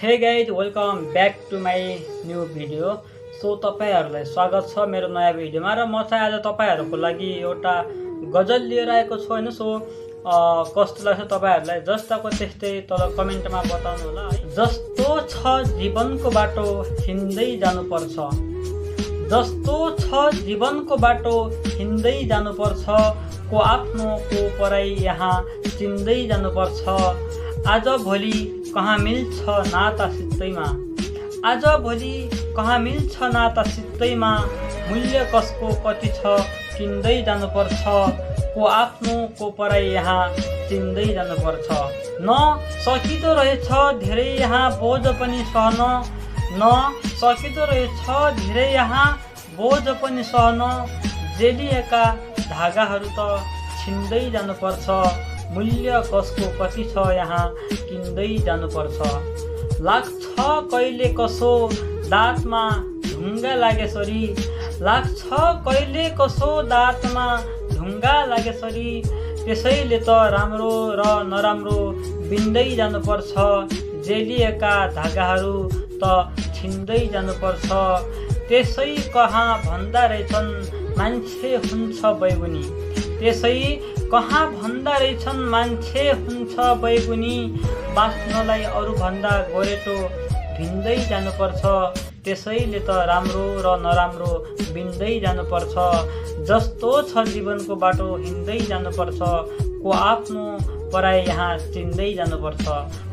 हे guys welcome back to my new video. So तपाईहरुलाई स्वागत छ मेरो नयाँ भिडियोमा र म चाहिँ आज तपाईहरुको लागि एउटा गजल लिएर आएको छु हैन। सो कस्तो लाग्छ तपाईहरुलाई जस्ताको त्यस्तै तल कमेन्टमा बताउनु होला है। जस्तो छ जीवनको बाटो हिँड्दै जानुपर्छ, जस्तो छ जीवनको बाटो हिँड्दै जानुपर्छ, को आफ्नो को पराई यहाँ चिन्दै जानुपर्छ। आज भोलि कहाँ मिल्छ नाता सित्तैमा, आज भोलि कहाँ मिल्छ नाता सित्तैमा, मूल्य कसको कति छ किन्दै जानुपर्छ, को आफ्नो को पराई यहाँ चिन्दै जानुपर्छ। न सकिँदो रहेछ धेरै यहाँ बोझ पनि सहन, न सकिँदो रहेछ धेरै यहाँ बोझ पनि सहन, जेलिएका धागाहरू त छिन्दै जानुपर्छ, मूल्य कसको कति छ यहाँ किन्दै जानुपर्छ। लाग्छ कहिले कसो दाँतमा ढुङ्गा लागेसरी, लाग्छ कहिले कसो दाँतमा ढुङ्गा लागेसरी, त्यसैले त राम्रो र नराम्रो बिन्दै जानुपर्छ, जेलिएका धागाहरू त छिन्दै जानुपर्छ। त्यसै कहाँ भन्दा रहेछन् मान्छे हुन्छ बैगुनी, त्यसै कहाँ भन्दा रहेछन् मान्छे हुन्छ बैगुनी, बाँच्नलाई अरूभन्दा गोरेटो भिन्दै जानुपर्छ, त्यसैले त राम्रो र नराम्रो बिन्दै जानुपर्छ। जस्तो छ जीवनको बाटो हिँड्दै जानुपर्छ, को आफ्नो पराई यहाँ चिन्दै जानुपर्छ।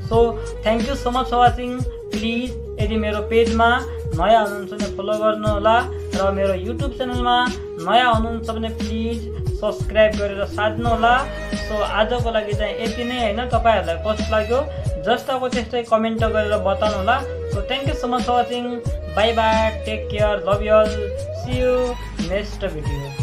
So thank you so much for watching. Please यदि मेरो पेजमा नयाँ हुनुहुन्छ भने फलो गर्नु होला र मेरो युट्युब च्यानलमा नयाँ हुनुहुन्छ भने प्लिज सब्सक्राइब गरेर साध्नु होला। सो आजको लागि चाहिँ यति नै हैन। तपाईहरुलाई कस्तो लाग्यो जस्ताको त्यस्तै कमेन्ट गरेर बताउनु होला। So thank you so much for watching. Bye bye, take care, love you all, see you next video.